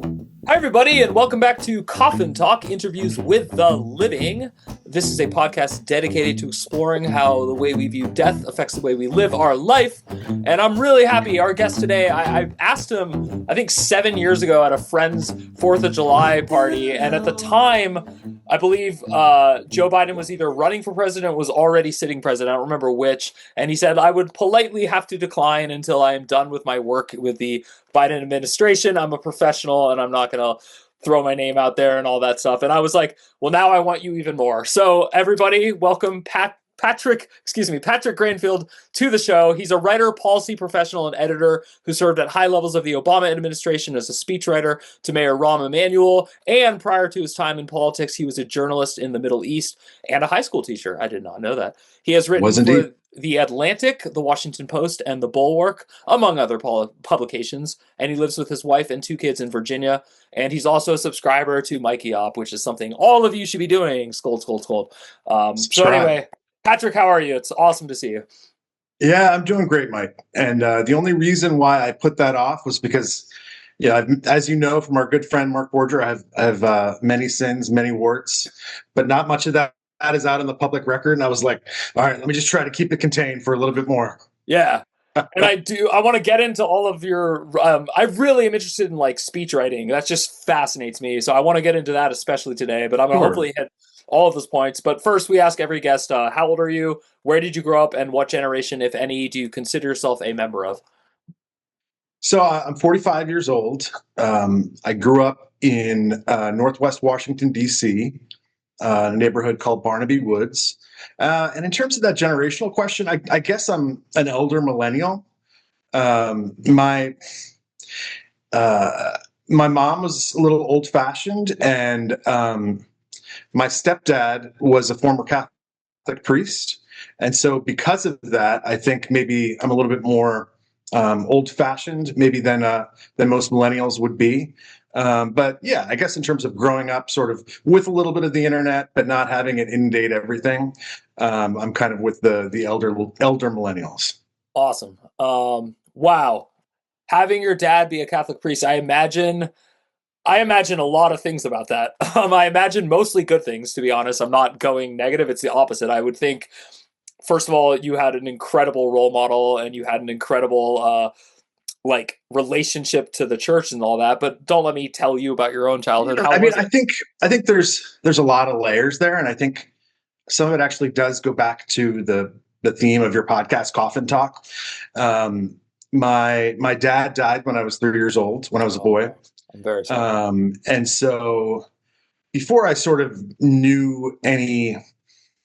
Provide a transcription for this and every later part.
Hi, everybody, and welcome back to Coffin Talk Interviews with the Living. This is a podcast dedicated to exploring how the way we view death affects the way we live our life. And I'm really happy. Our guest today, I asked him, I think 7 years ago at a friend's 4th of July party. And at the time, I believe Joe Biden was either running for president or was already sitting president. I don't remember which. And he said, I would politely have to decline until I am done with my work with the Biden administration. I'm a professional and I'm not going to throw my name out there and all that stuff. And I was like, well, now I want you even more. So everybody, welcome Patrick Granfield to the show. He's a writer, policy professional, and editor who served at high levels of the Obama administration as a speechwriter to Mayor Rahm Emanuel. And prior to his time in politics, he was a journalist in the Middle East and a high school teacher. I did not know that. He has written for The Atlantic, The Washington Post, and The Bulwark, among other publications. And he lives with his wife and 2 kids in Virginia. And he's also a subscriber to Mikey Op, which is something all of you should be doing. Scold. So anyway, Patrick, how are you? It's awesome to see you. Yeah, I'm doing great, Mike. And the only reason why I put that off was because, as you know from our good friend Mark Borger, I have many sins, many warts, but not much of that is out in the public record. And I was like, all right, let me just try to keep it contained for a little bit more. Yeah. And I want to get into all of your, I really am interested in like speech writing. That just fascinates me. So I want to get into that, especially today, but I'm going to hopefully hit all of those points. But first we ask every guest, how old are you? Where did you grow up? And what generation, if any, do you consider yourself a member of? So I'm 45 years old. I grew up in Northwest Washington, D.C., a neighborhood called Barnaby Woods. And in terms of that generational question, I guess I'm an elder millennial. My mom was a little old-fashioned, and my stepdad was a former Catholic priest. And so because of that, I think maybe I'm a little bit more old-fashioned, maybe than most millennials would be. But yeah, I guess in terms of growing up sort of with a little bit of the internet, but not having it inundate everything, I'm kind of with the elder millennials. Awesome. Wow. Having your dad be a Catholic priest, I imagine a lot of things about that. I imagine mostly good things, to be honest. I'm not going negative. It's the opposite. I would think, first of all, you had an incredible role model and you had an incredible relationship to the church and all that, but don't let me tell you about your own childhood. I think there's a lot of layers there, and I think some of it actually does go back to the theme of your podcast, Coffin Talk. My dad died when I was 3 years old, when I was a boy. I'm very sorry. And so before I sort of knew any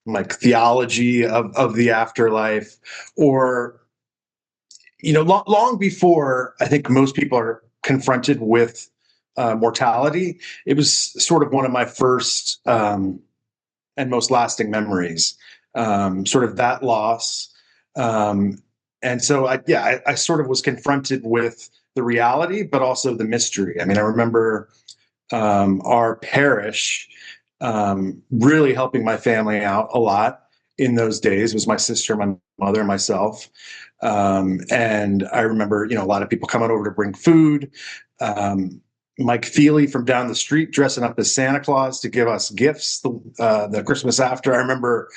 like theology of the afterlife, or long before I think most people are confronted with mortality, it was sort of one of my first and most lasting memories, sort of that loss. And so I sort of was confronted with the reality, but also the mystery. I mean, I remember our parish really helping my family out a lot in those days. It was my sister, my mother, and myself. And I remember, a lot of people coming over to bring food. Mike Feely from down the street dressing up as Santa Claus to give us gifts the Christmas after. I remember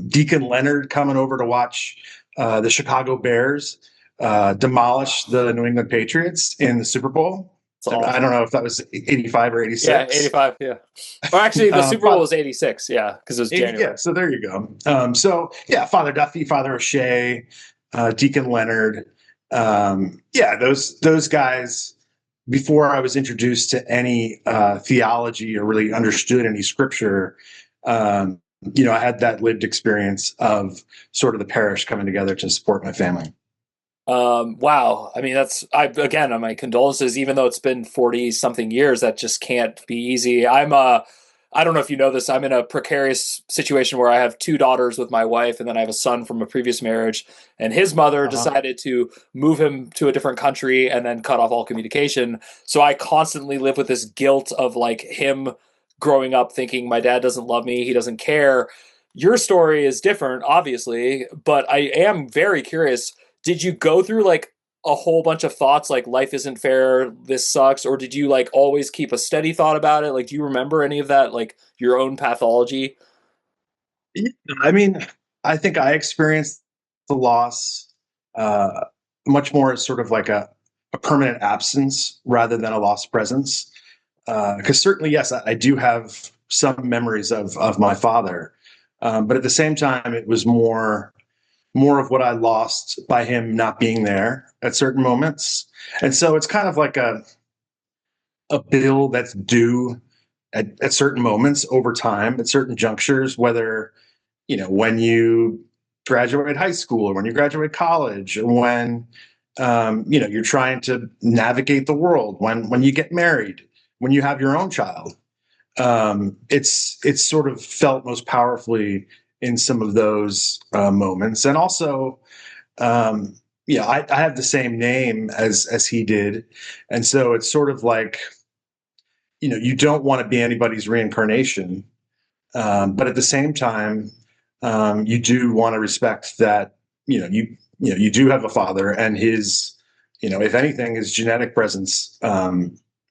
Deacon Leonard coming over to watch the Chicago Bears demolish the New England Patriots in the Super Bowl. Awesome. I don't know if that was 85 or 86. Yeah, 85, yeah. Or actually, the Super Bowl was 86, yeah, because it was January. Yeah, so there you go. Father Duffy, Father O'Shea, Deacon Leonard. Those guys, before I was introduced to any theology or really understood any scripture, I had that lived experience of sort of the parish coming together to support my family. Wow. I mean, again, on my condolences, even though it's been 40 something years, that just can't be easy. I don't know if you know this, I'm in a precarious situation where I have 2 daughters with my wife, and then I have a son from a previous marriage, and his mother decided to move him to a different country and then cut off all communication. So I constantly live with this guilt of like him growing up thinking my dad doesn't love me, he doesn't care. Your story is different, obviously, but I am very curious. Did you go through like a whole bunch of thoughts like life isn't fair, this sucks, or did you like always keep a steady thought about it? Like, do you remember any of that, like your own pathology? Yeah, I mean, I think I experienced the loss uh, much more as sort of like a permanent absence rather than a lost presence. Because certainly, yes, I do have some memories of my father, but at the same time, it was more of what I lost by him not being there at certain moments. And so it's kind of like a bill that's due at certain moments over time, at certain junctures, whether, when you graduate high school or when you graduate college or when, you're trying to navigate the world, when you get married, when you have your own child. It's sort of felt most powerfully in some of those moments. And also, I have the same name as he did, and so it's sort of like, you don't want to be anybody's reincarnation, but at the same time, you do want to respect that you do have a father, and his, if anything, his genetic presence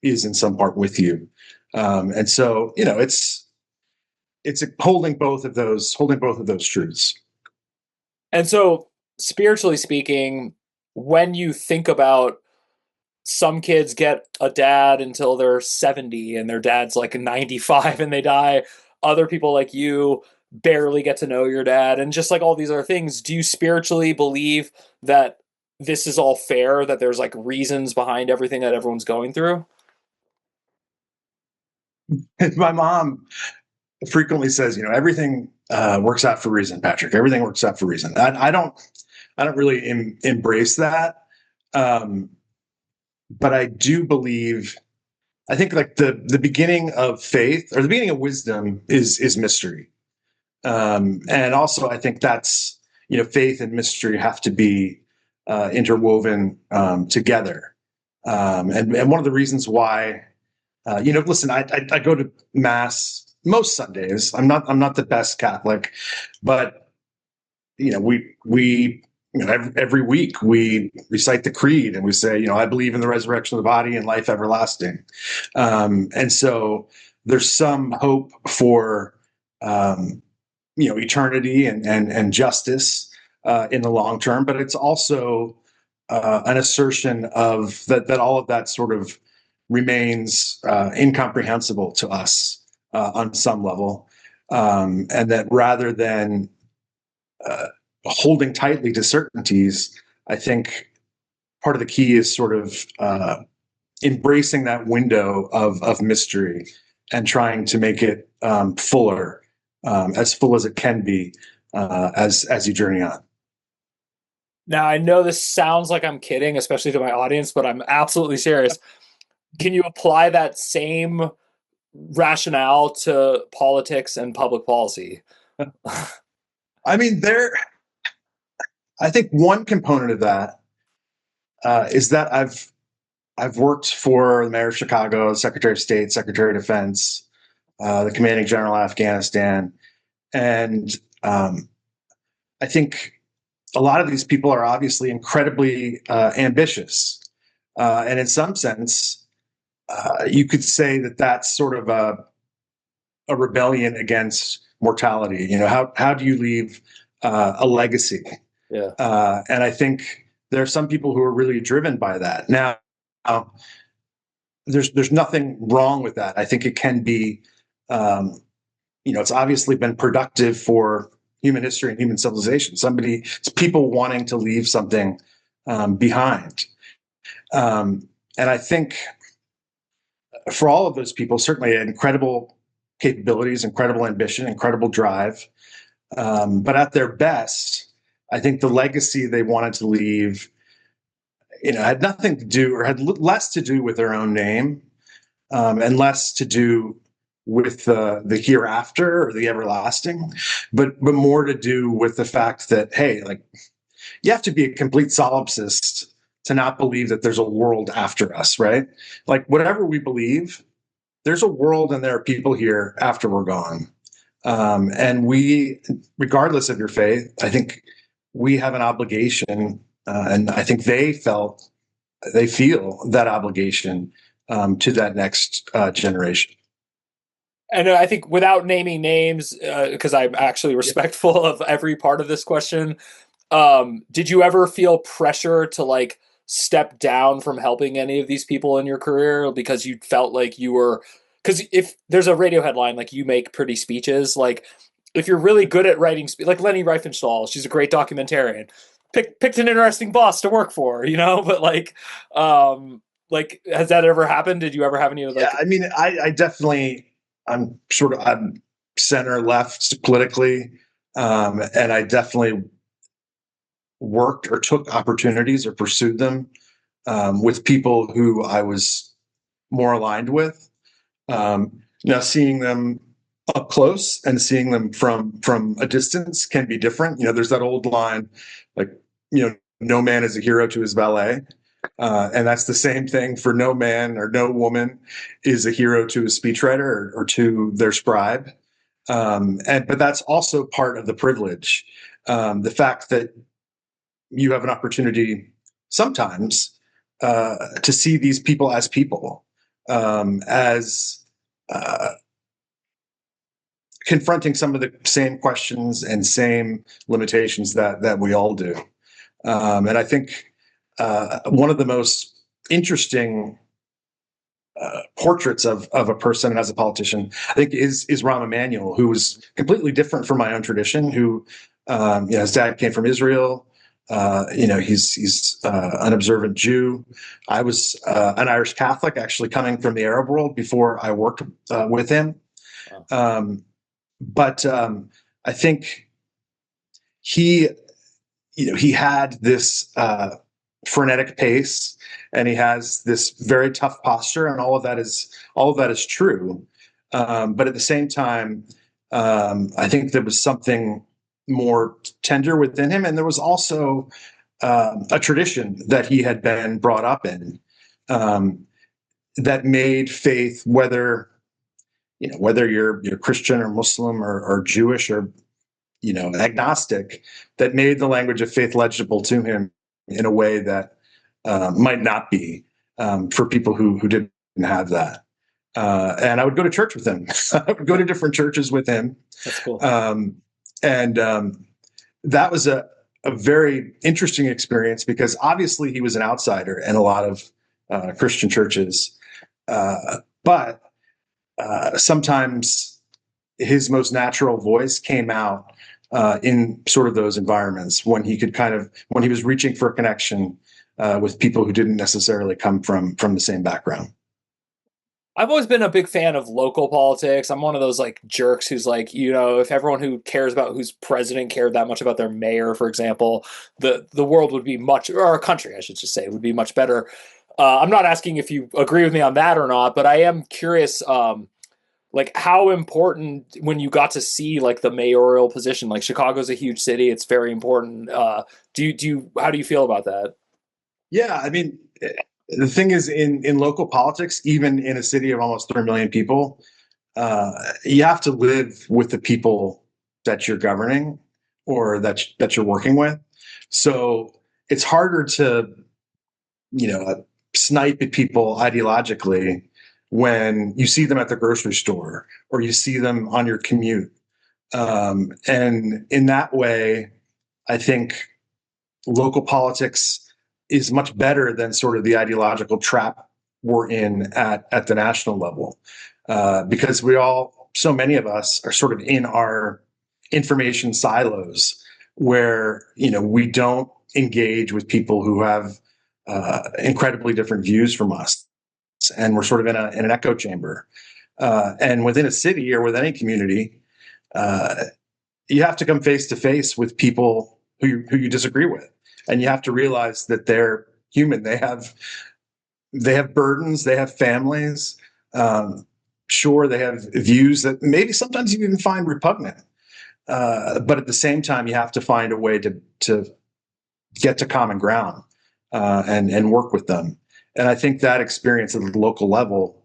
is in some part with you, and so it's holding both of those truths. And so, spiritually speaking, when you think about some kids get a dad until they're 70 and their dad's like 95 and they die, other people like you barely get to know your dad, and just like all these other things, do you spiritually believe that this is all fair, that there's like reasons behind everything that everyone's going through? My mom frequently says, everything works out for a reason, Patrick. Everything works out for a reason. I don't really embrace that, um, but I do believe. I think like the beginning of faith or the beginning of wisdom is mystery, and also I think that's, faith and mystery have to be interwoven together, and one of the reasons why, listen, I go to mass most Sundays. I'm not the best Catholic, but we every week we recite the creed and we say, I believe in the resurrection of the body and life everlasting, and so there's some hope for eternity and justice in the long term, but it's also an assertion of that all of that sort of remains incomprehensible to us on some level, and that rather than holding tightly to certainties, I think part of the key is sort of embracing that window of mystery and trying to make it fuller, as full as it can be, as you journey on. Now, I know this sounds like I'm kidding, especially to my audience, but I'm absolutely serious. Can you apply that same rationale to politics and public policy? I mean, I think one component of that is that I've worked for the mayor of Chicago, the Secretary of State, Secretary of Defense, the commanding general of Afghanistan, and I think a lot of these people are obviously incredibly ambitious, and in some sense, you could say that that's sort of a rebellion against mortality. How do you leave a legacy? Yeah. And I think there are some people who are really driven by that. Now, there's nothing wrong with that. I think it can be, it's obviously been productive for human history and human civilization. It's people wanting to leave something behind. And I think for all of those people, certainly incredible capabilities, incredible ambition, incredible drive. But at their best, I think the legacy they wanted to leave, had nothing to do or had less to do with their own name, and less to do with the hereafter or the everlasting, but more to do with the fact that, hey, like, you have to be a complete solipsist to not believe that there's a world after us, right? Like, whatever we believe, there's a world and there are people here after we're gone. And we, regardless of your faith, I think we have an obligation And I think they feel that obligation to that next generation. And I think without naming names, because I'm actually respectful of every part of this question, did you ever feel pressure to like step down from helping any of these people in your career because you felt like you were? Because if there's a radio headline like you make pretty speeches, like if you're really good at writing, like Leni Riefenstahl, she's a great documentarian. Picked an interesting boss to work for, you know. But like has that ever happened? Did you ever have any Yeah, like? I mean, I definitely, I'm center left politically, and I definitely worked or took opportunities or pursued them with people who I was more aligned with. Now, seeing them up close and seeing them from a distance can be different. There's that old line, like, no man is a hero to his valet. And that's the same thing for no man or no woman is a hero to a speechwriter or to their scribe. But that's also part of the privilege. The fact that you have an opportunity sometimes to see these people as people, as confronting some of the same questions and same limitations that we all do. And I think one of the most interesting portraits of a person as a politician, I think, is Rahm Emanuel, who was completely different from my own tradition. Who, his dad came from Israel. He's an observant Jew. I was an Irish Catholic, actually coming from the Arab world before I worked with him. But I think he had this frenetic pace, and he has this very tough posture, and all of that is true. But at the same time, I think there was something more tender within him, and there was also a tradition that he had been brought up in that made faith, whether you're Christian or Muslim or Jewish or agnostic, that made the language of faith legible to him in a way that might not be for people who didn't have that. And I would go to church with him. I would go to different churches with him. That's cool. And that was a very interesting experience, because obviously he was an outsider in a lot of Christian churches. But sometimes his most natural voice came out in sort of those environments when he was reaching for a connection with people who didn't necessarily come from the same background. I've always been a big fan of local politics. I'm one of those like jerks who's like, if everyone who cares about who's president cared that much about their mayor, for example, the world would be or our country, I should just say, would be much better. I'm not asking if you agree with me on that or not, but I am curious, like how important when you got to see like the mayoral position. Like Chicago's a huge city; it's very important. How do you feel about that? Yeah, I mean, the thing is, in local politics, even in a city of almost 3 million people, you have to live with the people that you're governing or that you're working with. So it's harder to, snipe at people ideologically when you see them at the grocery store or you see them on your commute. And in that way, I think local politics is much better than sort of the ideological trap we're in at the national level, because so many of us are sort of in our information silos where, we don't engage with people who have incredibly different views from us. And we're sort of in an echo chamber. And within a city or with any community, you have to come face to face with people who you disagree with. And you have to realize that they're human. They have burdens. They have families. Sure, they have views that maybe sometimes you even find repugnant. But at the same time, you have to find a way to get to common ground and work with them. And I think that experience at the local level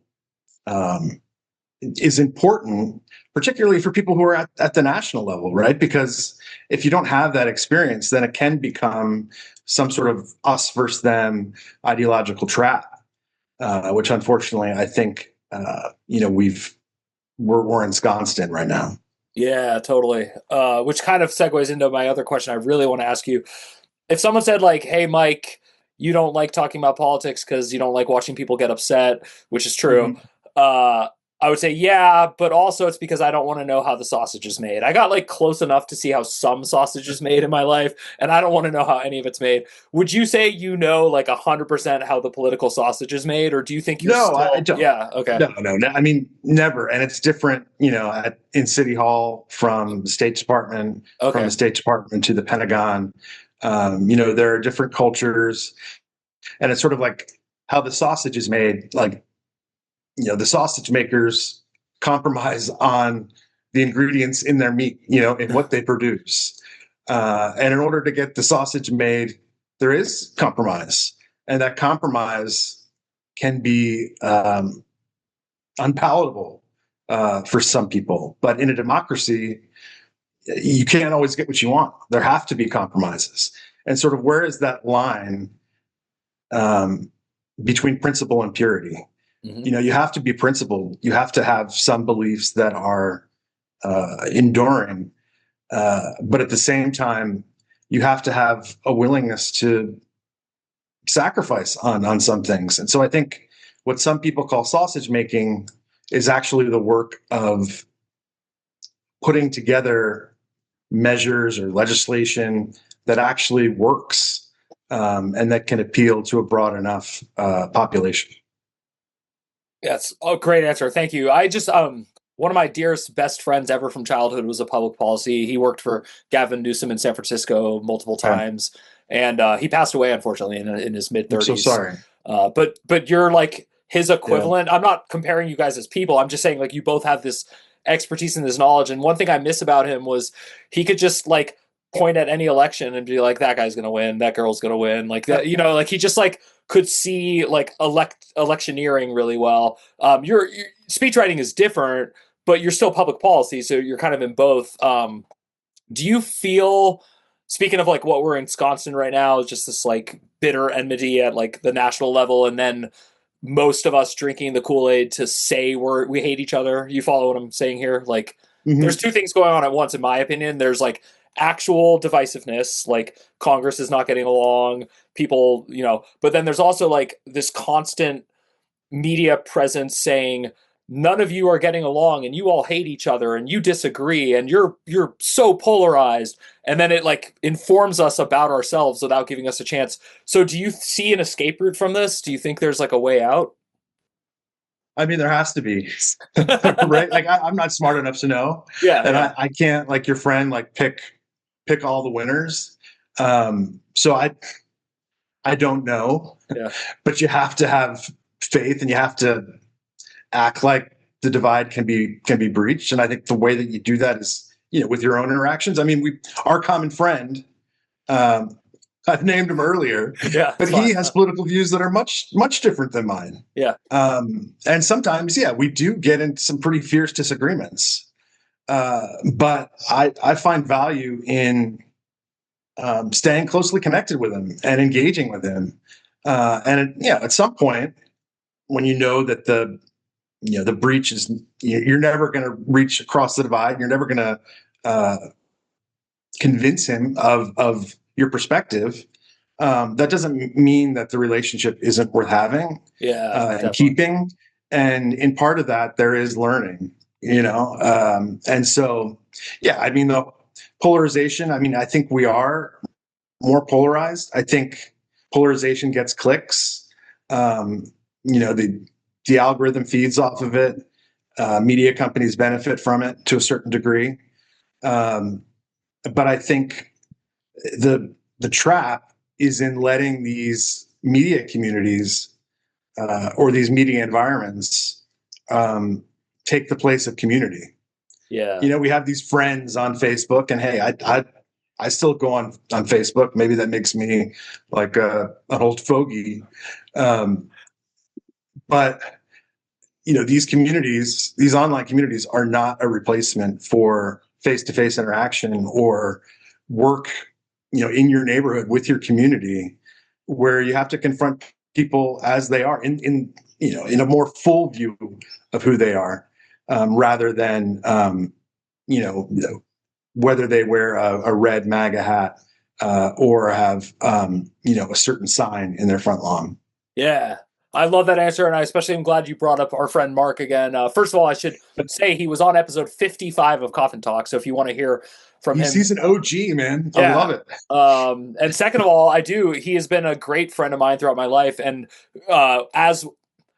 is important, particularly for people who are at the national level, right? Because if you don't have that experience, then it can become some sort of us versus them ideological trap, which unfortunately I think we're ensconced in right now. Yeah, totally. Which kind of segues into my other question I really want to ask you. If someone said like, "Hey, Mike, you don't like talking about politics because you don't like watching people get upset," which is true. Mm-hmm. Uh, I would say, yeah, but also it's because I don't want to know how the sausage is made. I got like close enough to see how some sausage is made in my life, and I don't want to know how any of it's made. Would you say you know like 100% how the political sausage is made, or do you think you're No, I still? don't. Yeah, okay, No. I mean, never. And it's different, in City Hall from the State Department, from okay, the State Department to the Pentagon. There are different cultures, and it's sort of like how the sausage is made. Like, the sausage makers compromise on the ingredients in their meat, in what they produce. And in order to get the sausage made, there is compromise. And that compromise can be unpalatable for some people. But in a democracy, you can't always get what you want. There have to be compromises. And sort of where is that line um, between principle and purity? mm-hmm. You have to be principled. You have to have some beliefs that are enduring. But at the same time, you have to have a willingness to sacrifice on some things. And so I think what some people call sausage making is actually the work of putting together measures or legislation that actually works, and that can appeal to a broad enough population. That's a great answer. Thank you. I just one of my dearest best friends ever from childhood was a public policy. He worked for Gavin Newsom in San Francisco multiple Okay. times, and he passed away unfortunately in his mid I'm so 30s. sorry. But you're like his Yeah. equivalent. I'm not comparing you guys as people. I'm just saying like you both have this expertise and this knowledge. And one thing I miss about him was he could just like point at any election and be like, that guy's gonna win, that girl's gonna win, like that. Like he just like could see like electioneering really well. Your speech writing is different, but you're still public policy, so you're kind of in both. Do you feel, speaking of like what we're ensconced in right now, is just this like bitter enmity at like the national level, and then most of us drinking the Kool-Aid to say we hate each other? You follow what I'm saying here? Like, there's two things going on at once, in my opinion. There's like actual divisiveness, like Congress is not getting along, people, but then there's also like this constant media presence saying none of you are getting along and you all hate each other and you disagree and you're so polarized, and then it like informs us about ourselves without giving us a chance. So do you see an escape route from this? Do you think there's like a way out? I mean, there has to be, right? Like, I'm not smart enough to know, Yeah, and yeah. I can't, like your friend, like pick all the winners. So I don't know, Yeah. but you have to have faith, and you have to act like the divide can be breached. And I think the way that you do that is, with your own interactions. I mean, our common friend, I've named him earlier, Yeah, but it's he fine. has political views that are much different than mine. Yeah. And sometimes, yeah, we do get into some pretty fierce disagreements. But I find value in staying closely connected with him and engaging with him. At some point, when you know that the breach is, you're never going to reach across the divide. You're never going to convince him of your perspective. That doesn't mean that the relationship isn't worth having, Yeah, and definitely. keeping. And in part of that, there is learning, and so, yeah, I mean, the polarization, I mean, I think we are more polarized. I think polarization gets clicks. The algorithm feeds off of it. Media companies benefit from it to a certain degree. But I think the trap is in letting these media communities, or these media environments, take the place of community. Yeah. We have these friends on Facebook, and hey, I still go on Facebook. Maybe that makes me like an old fogey, but these communities, these online communities, are not a replacement for face-to-face interaction or work, in your neighborhood with your community, where you have to confront people as they are in a more full view of who they are, rather than you know whether they wear a red MAGA hat, or have a certain sign in their front lawn. Yeah. I love that answer, and I especially am glad you brought up our friend Mark again. First of all, I should say he was on episode 55 of Coffin Talk, so if you want to hear from him. He's an OG, man. I Yeah. love it. And second of all, he has been a great friend of mine throughout my life, and as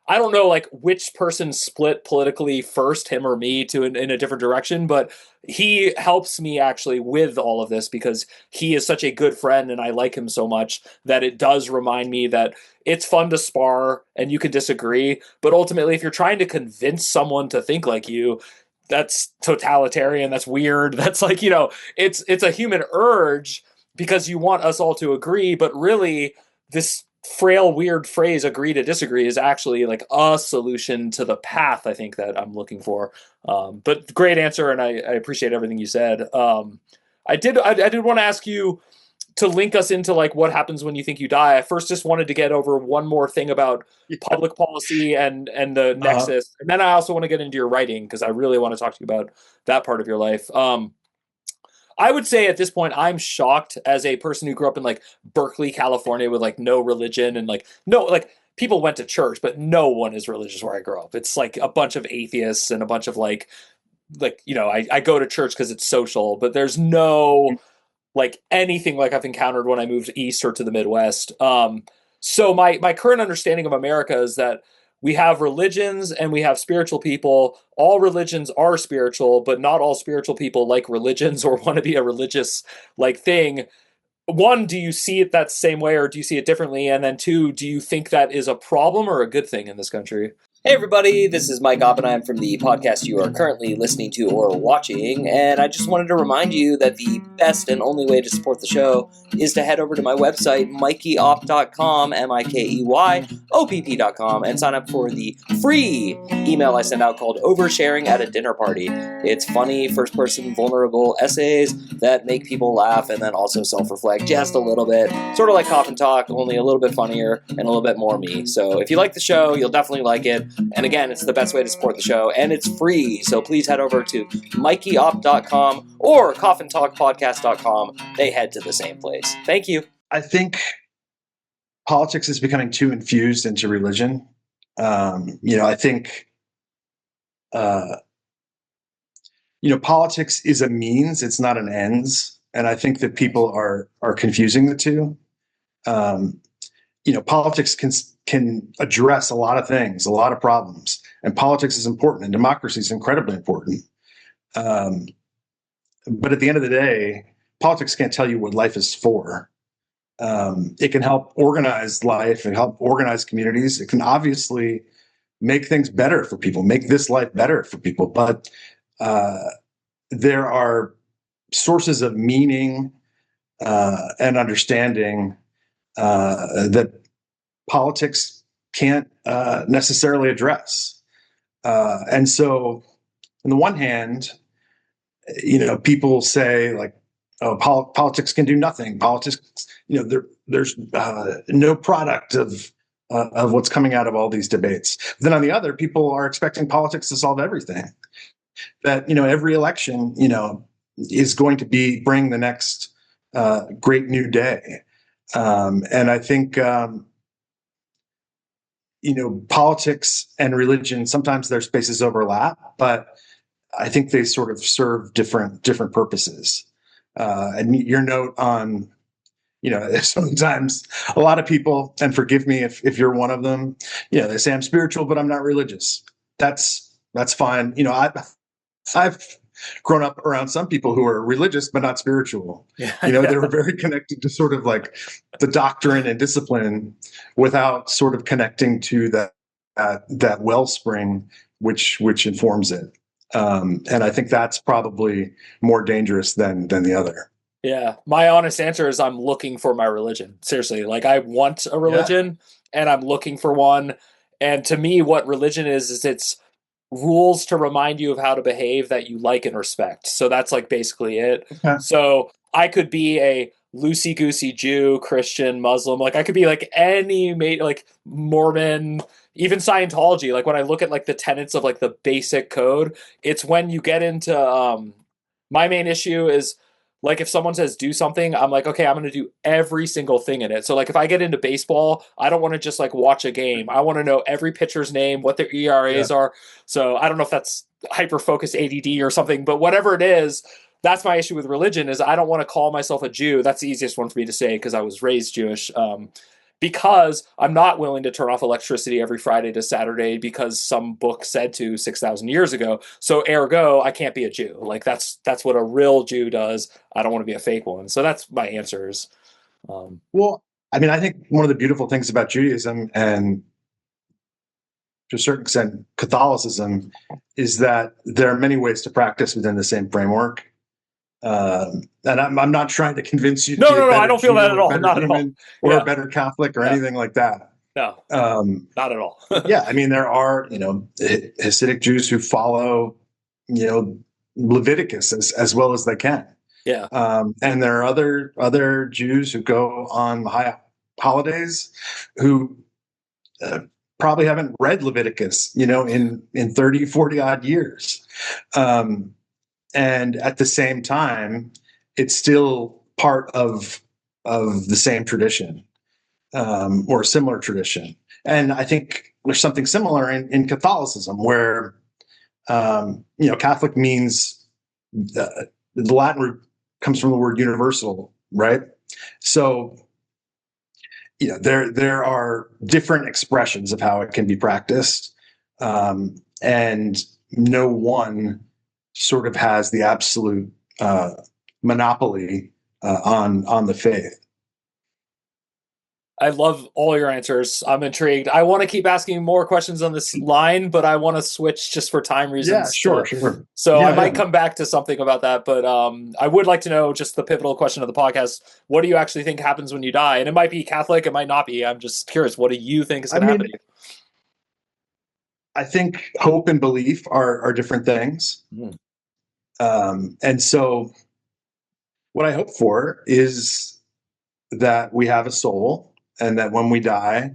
I don't know, like, which person split politically first, him or me, in a different direction, but he helps me actually with all of this because he is such a good friend and I like him so much that it does remind me that it's fun to spar and you can disagree, but ultimately, if you're trying to convince someone to think like you, that's totalitarian, that's weird, that's like, it's a human urge because you want us all to agree, but really, this frail, weird phrase "agree to disagree" is actually like a solution to the path I think that I'm looking for. But great answer, and I appreciate everything you said. I did want to ask you to link us into like what happens when you think you die. I first just wanted to get over one more thing about public policy and the nexus, and then I also want to get into your writing because I really want to talk to you about that part of your life. I would say at this point, I'm shocked as a person who grew up in like Berkeley, California, with like no religion and like no, like people went to church, but no one is religious where I grew up. It's like a bunch of atheists and a bunch of I go to church because it's social, but there's no like anything like I've encountered when I moved east or to the Midwest. So my current understanding of America is that we have religions and we have spiritual people. All religions are spiritual, but not all spiritual people like religions or want to be a religious like thing. One, do you see it that same way or do you see it differently? And then two, do you think that is a problem or a good thing in this country? Hey everybody, this is Mike Oppenheim from the podcast you are currently listening to or watching, and I just wanted to remind you that the best and only way to support the show is to head over to my website, mikeyop.com, MIKEYOPP.com, and sign up for the free email I send out called Oversharing at a Dinner Party. It's funny, first-person, vulnerable essays that make people laugh and then also self-reflect just a little bit, sort of like Coffin Talk, only a little bit funnier and a little bit more me. So if you like the show, you'll definitely like it. And again, it's the best way to support the show, and it's free. So please head over to MikeyOp.com or CoffinTalkPodcast.com. They head to the same place. Thank you. I think politics is becoming too infused into religion. I think, politics is a means; it's not an ends. And I think that people are confusing the two. Politics can address a lot of things, a lot of problems, and politics is important, and democracy is incredibly important. But at the end of the day, politics can't tell you what life is for. It can help organize life and help organize communities. It can obviously make things better for people, make this life better for people. But there are sources of meaning and understanding that politics can't necessarily address. And so on the one hand, people say like, oh, politics can do nothing. Politics, there's no product of what's coming out of all these debates. Then on the other, people are expecting politics to solve everything. That, every election, is going to bring the next great new day. And I think, politics and religion, sometimes their spaces overlap, but I think they sort of serve different purposes. And your note on, sometimes a lot of people, and forgive me if you're one of them, they say I'm spiritual, but I'm not religious. That's fine. I've grown up around some people who are religious but not spiritual. They were very connected to sort of like the doctrine and discipline without sort of connecting to that wellspring which informs it. And I think that's probably more dangerous than the other. Yeah, my honest answer is I'm looking for my religion. Seriously, like I want a religion and I'm looking for one. And to me, what religion is it's rules to remind you of how to behave that you like and respect. So that's like basically it. Okay. So I could be a loosey goosey Jew, Christian, Muslim. Like I could be like any like Mormon, even Scientology. Like when I look at like the tenets of like the basic code, it's when you get into my main issue is like if someone says do something, I'm like, okay, I'm going to do every single thing in it. So like if I get into baseball, I don't want to just like watch a game. I want to know every pitcher's name, what their ERAs are. So I don't know if that's hyper focused ADD or something, but whatever it is, that's my issue with religion is I don't want to call myself a Jew. That's the easiest one for me to say because I was raised Jewish. Because I'm not willing to turn off electricity every Friday to Saturday because some book said to 6,000 years ago. So ergo, I can't be a Jew. Like that's what a real Jew does. I don't want to be a fake one. So that's my answers. Well, I mean, I think one of the beautiful things about Judaism and to a certain extent Catholicism is that there are many ways to practice within the same framework. And I'm not trying to convince you to be a better I don't feel Jew that at or a all. better Not at all. human or Yeah. a better Catholic or Yeah. anything like that. No, not at all. Yeah, I mean, there are, Hasidic Jews who follow, Leviticus as well as they can. Yeah. And there are other Jews who go on high holidays who probably haven't read Leviticus, in 30, 40 odd years. And at the same time, it's still part of the same tradition, or a similar tradition. And I think there's something similar in Catholicism where, Catholic means the Latin root comes from the word universal, right? So, there are different expressions of how it can be practiced, and no one sort of has the absolute monopoly on the faith. I love all your answers. I'm intrigued. I want to keep asking more questions on this line, but I want to switch just for time reasons. Yeah, sure. So Yeah, I might come back to something about that, but I would like to know just the pivotal question of the podcast. What do you actually think happens when you die? And it might be Catholic, it might not be. I'm just curious. What do you think is going to happen to you? I think hope and belief are different things. And so what I hope for is that we have a soul and that when we die,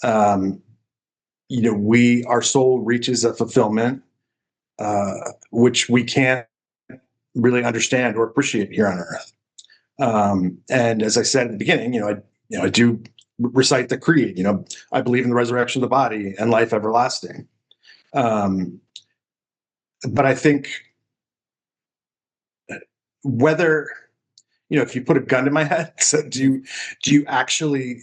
our soul reaches a fulfillment, which we can't really understand or appreciate here on earth. And as I said at the beginning, I do recite the creed. I believe in the resurrection of the body and life everlasting. But I think whether, if you put a gun to my head, so do you actually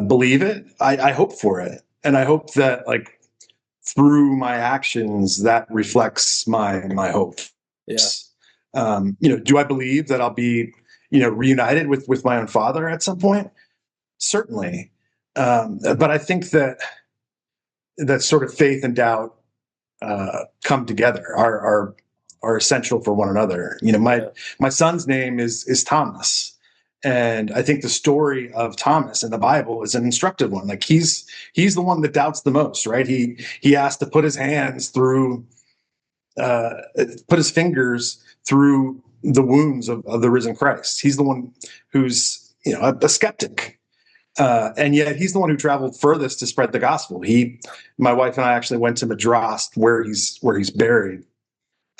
believe it? I hope for it, and I hope that like through my actions that reflects my hope. Yeah. Do I believe that I'll be reunited with my own father at some point? Certainly, but I think that sort of faith and doubt come together are essential for one another. My son's name is Thomas. And I think the story of Thomas in the Bible is an instructive one. Like he's the one that doubts the most, right? He has to put his hands through, put his fingers through the wounds of the risen Christ. He's the one who's a skeptic, and yet he's the one who traveled furthest to spread the gospel. My wife and I actually went to Madras, where he's buried.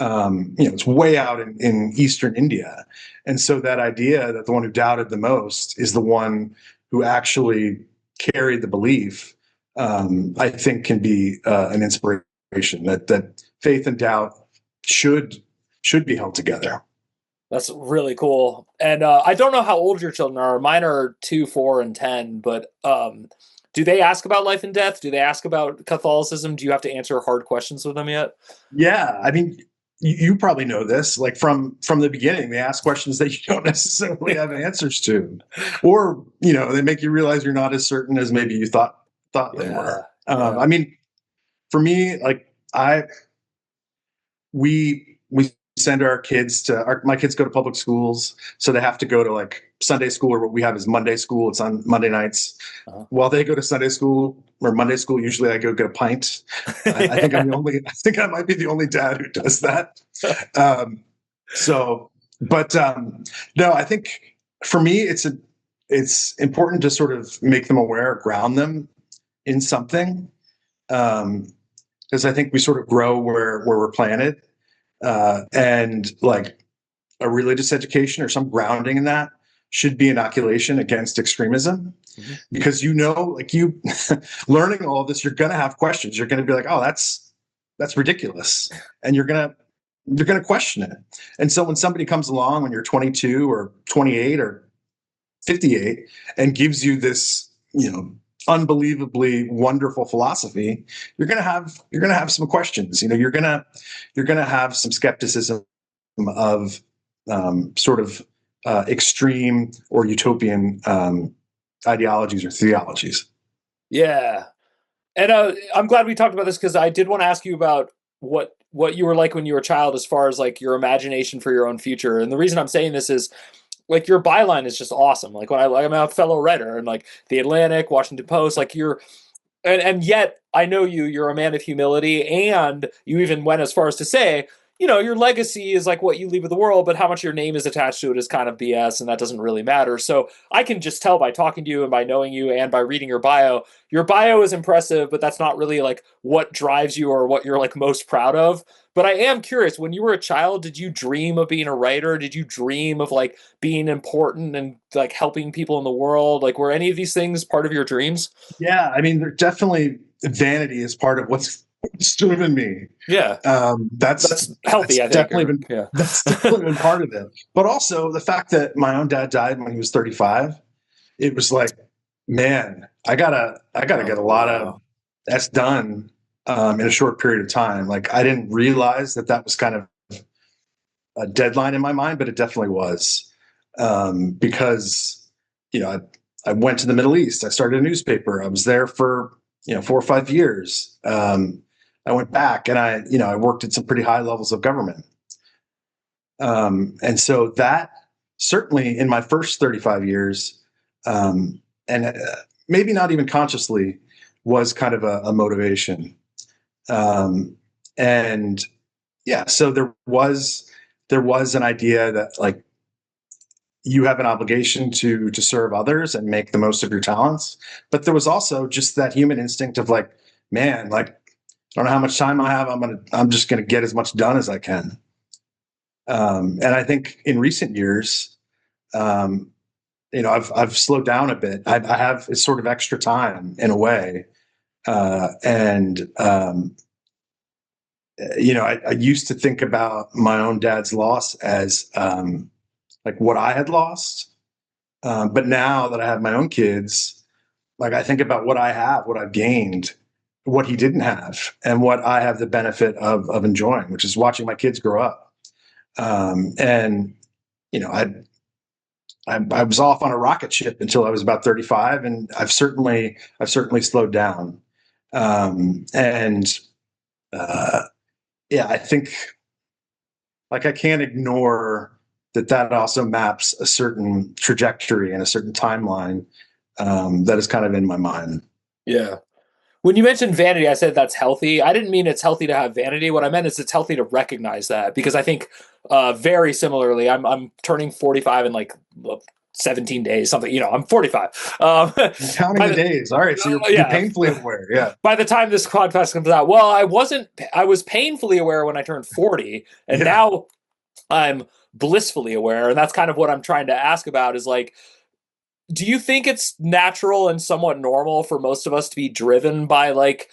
It's way out in eastern India. And so that idea that the one who doubted the most is the one who actually carried the belief, I think can be an inspiration that faith and doubt should be held together. That's really cool. And I don't know how old your children are. Mine are 2, 4, and 10, but do they ask about life and death? Do they ask about Catholicism? Do you have to answer hard questions with them yet? Yeah. I mean, you probably know this, like from the beginning, they ask questions that you don't necessarily have answers to, or, they make you realize you're not as certain as maybe you thought they were. I mean, for me, like we send our kids my kids go to public schools. So they have to go to like Sunday school, or what we have is Monday school. It's on Monday nights. Uh-huh. While they go to Sunday school or Monday school, usually I go get a pint. I think I'm the only. I think I might be the only dad who does that. No, I think for me, it's important to sort of make them aware, ground them in something, because I think we sort of grow where we're planted, and like a religious education or some grounding in that should be inoculation against extremism, because like you learning all of this, you're going to have questions. You're going to be like, oh, that's ridiculous, and you're going to question it. And so when somebody comes along when you're 22 or 28 or 58 and gives you this, unbelievably wonderful philosophy, you're going to have some questions. You're going to have some skepticism of sort of extreme or utopian ideologies or theologies. Yeah. And I'm glad we talked about this, because I did want to ask you about what you were like when you were a child, as far as like your imagination for your own future. And the reason I'm saying this is, like, your byline is just awesome. Like, I'm a fellow writer, and like the Atlantic, Washington Post, like and yet I know you're a man of humility, and you even went as far as to say, your legacy is like what you leave with the world, but how much your name is attached to it is kind of BS, and that doesn't really matter. So I can just tell by talking to you and by knowing you and by reading your bio. Your bio is impressive, but that's not really like what drives you or what you're like most proud of. But I am curious, when you were a child, did you dream of being a writer? Did you dream of like being important and like helping people in the world? Like, were any of these things part of your dreams? Yeah, I mean, definitely vanity is part of what's driven me. Yeah, that's healthy. I think definitely been that's definitely been part of it. But also the fact that my own dad died when he was 35, it was like, man, I gotta get a lot of that's done in a short period of time. Like, I didn't realize that was kind of a deadline in my mind, but it definitely was, because I went to the Middle East. I started a newspaper. I was there for 4 or 5 years. I went back, and I worked at some pretty high levels of government. And so that certainly in my first 35 years, and maybe not even consciously, was kind of a motivation. And yeah, so there was an idea that like you have an obligation to serve others and make the most of your talents. But there was also just that human instinct of like, man, like, I don't know how much time I have. I'm just going to get as much done as I can. And I think in recent years, I've slowed down a bit. I have sort of extra time in a way. I used to think about my own dad's loss as like what I had lost. But now that I have my own kids, like, I think about what I have, what I've gained, what he didn't have, and what I have the benefit of enjoying, which is watching my kids grow up. I was off on a rocket ship until I was about 35, and I've certainly slowed down. I think, like, I can't ignore that also maps a certain trajectory and a certain timeline that is kind of in my mind. Yeah. When you mentioned vanity, I said that's healthy. I didn't mean it's healthy to have vanity. What I meant is it's healthy to recognize that, because I think very similarly, I'm turning 45 in like 17 days, something. I'm 45. Counting the days. All right, so you're painfully aware. Yeah. By the time this podcast comes out, well, I was painfully aware when I turned 40, and now I'm blissfully aware, and that's kind of what I'm trying to ask about. Is like, do you think it's natural and somewhat normal for most of us to be driven by like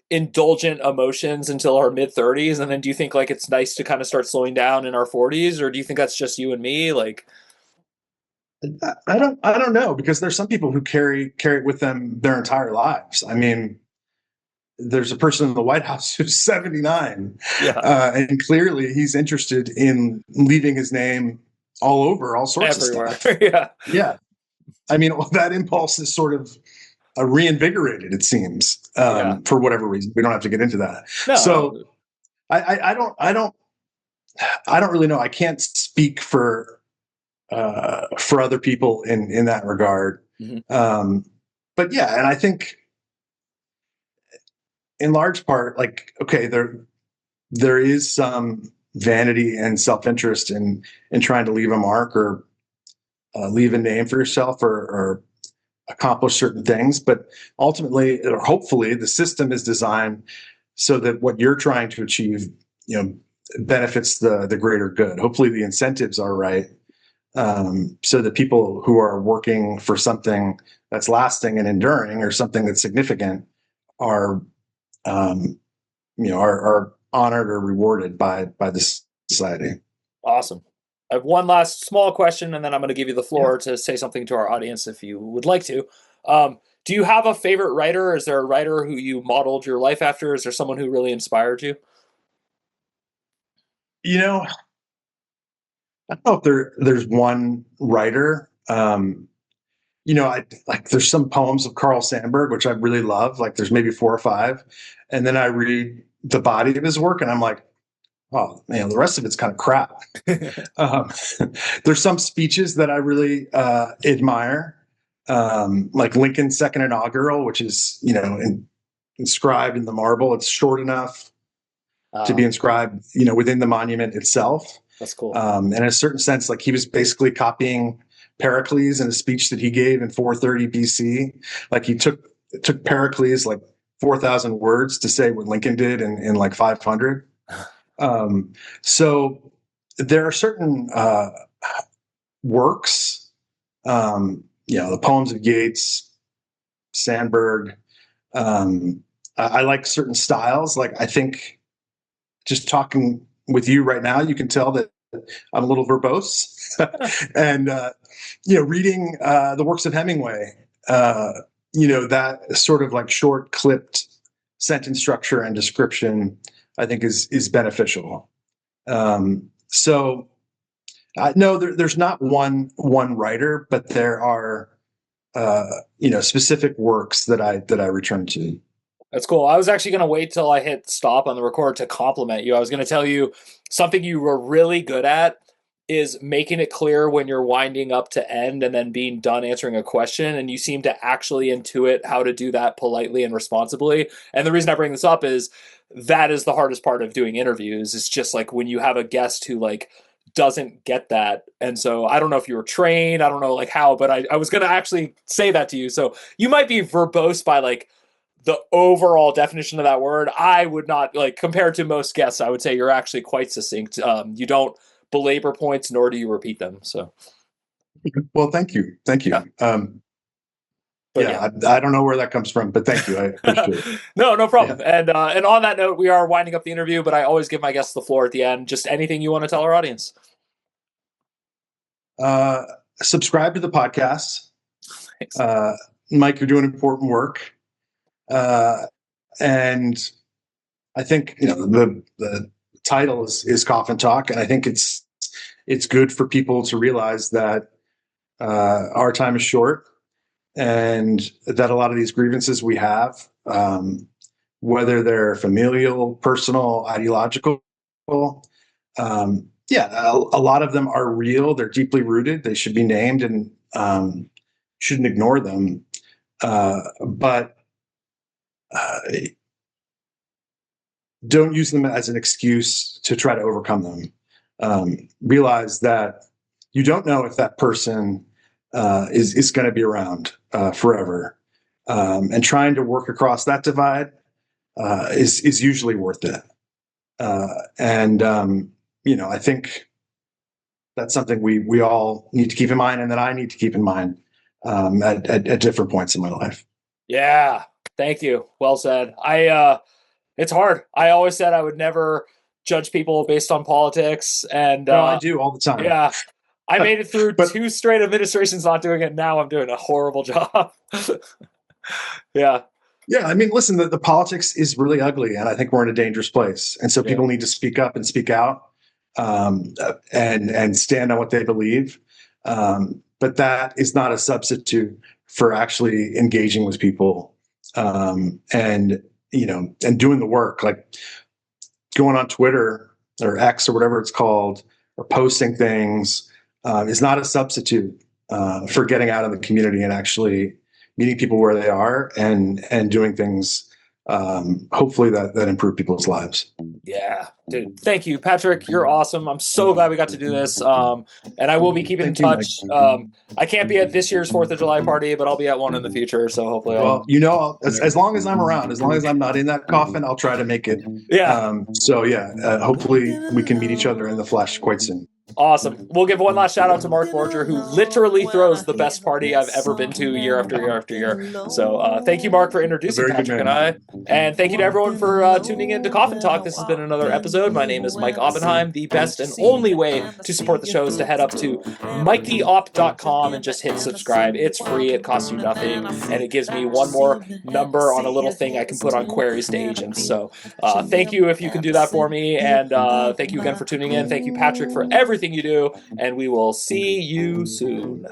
indulgent emotions until our mid 30s, and then do you think like it's nice to kind of start slowing down in our 40s, or do you think that's just you and me? Like, I don't know, because there's some people who carry it with them their entire lives. I mean, there's a person in the White House who's 79, and clearly he's interested in leaving his name all over all sorts everywhere. of stuff. Yeah. I mean, that impulse is sort of reinvigorated, it seems, for whatever reason. We don't have to get into that. No. So I don't really know. I can't speak for for other people in that regard. Mhm. But yeah, and I think in large part, like, okay, there is some vanity and self-interest in trying to leave a mark or leave a name for yourself or accomplish certain things. But ultimately, or hopefully, the system is designed so that what you're trying to achieve, benefits the greater good. Hopefully, the incentives are right, so that people who are working for something that's lasting and enduring or something that's significant are, are honored or rewarded by the society. Awesome. I have one last small question, and then I'm going to give you the Yeah. floor to say something to our audience if you would like to. Do you have a favorite writer? Is there a writer who you modeled your life after? Is there someone who really inspired you? You know, I don't know if there's one writer. I like there's some poems of Carl Sandburg which I really love. Like there's maybe 4 or 5, and then I read the body of his work, and I'm like, oh man, the rest of it's kind of crap. um, there's some speeches that I really admire, like Lincoln's second inaugural, which is inscribed in the marble. It's short enough to be inscribed, within the monument itself. That's cool. And in a certain sense, like he was basically copying Pericles in a speech that he gave in 430 BC. Like he took Pericles like 4,000 words to say what Lincoln did in like 500. So there are certain works, the poems of Yeats, Sandburg. I like certain styles. Like I think just talking with you right now, you can tell that I'm a little verbose. And reading the works of Hemingway, that sort of like short clipped sentence structure and description, I think is beneficial. So no, there's not one writer, but there are specific works that I return to. That's cool. I was actually going to wait till I hit stop on the record to compliment you. I was going to tell you something you were really good at is making it clear when you're winding up to end and then being done answering a question. And you seem to actually intuit how to do that politely and responsibly. And the reason I bring this up is that is the hardest part of doing interviews. It's just like when you have a guest who like doesn't get that. And so I don't know if you were trained, I don't know like how, but I was going to actually say that to you. So you might be verbose by like the overall definition of that word. I would not, like, compared to most guests, I would say you're actually quite succinct. You don't belabor points, nor do you repeat them. So, well, thank you. Yeah. I don't know where that comes from, but thank you. I appreciate it. No problem. Yeah. And on that note, we are winding up the interview, but I always give my guests the floor at the end. Just anything you want to tell our audience. Subscribe to the podcast. Mike, you're doing important work. And I think the title is Coffin Talk, and I think it's good for people to realize that our time is short, and that a lot of these grievances we have, whether they're familial, personal, ideological, a lot of them are real. They're deeply rooted. They should be named, and shouldn't ignore them. But don't use them as an excuse to try to overcome them. Realize that you don't know if that person is going to be around forever, and trying to work across that divide is usually worth it. I think that's something we all need to keep in mind, and that I need to keep in mind at different points in my life. Yeah. Thank you. Well said. It's hard. I always said I would never judge people based on politics, and I do all the time. Yeah, I made it through 2 straight administrations not doing it. Now I'm doing a horrible job. Yeah. Yeah. I mean, listen, the politics is really ugly, and I think we're in a dangerous place. And so people need to speak up and speak out, and stand on what they believe. But that is not a substitute for actually engaging with people, and doing the work, like going on Twitter or X or whatever it's called, or posting things, is not a substitute for getting out in the community and actually meeting people where they are and doing things hopefully that improve people's lives. Yeah, dude. Thank you, Patrick. You're awesome. I'm so glad we got to do this. And I will be keeping in touch. I can't be at this year's 4th of July party, but I'll be at one in the future. So hopefully Well, you know, as long as I'm around, as long as I'm not in that coffin, I'll try to make it. Yeah. Hopefully we can meet each other in the flesh quite soon. Awesome. We'll give one last shout out to Mark Borger, who literally throws the best party I've ever been to year after year after year. So thank you, Mark, for introducing Patrick and I. And thank you to everyone for tuning in to Coffin Talk. This has been another episode. My name is Mike Oppenheim. The best and only way to support the show is to head up to mikeyop.com and just hit subscribe. It's free. It costs you nothing. And it gives me one more number on a little thing I can put on queries to agents. So thank you if you can do that for me. And thank you again for tuning in. Thank you, Patrick, for everything you do, and we will see you soon.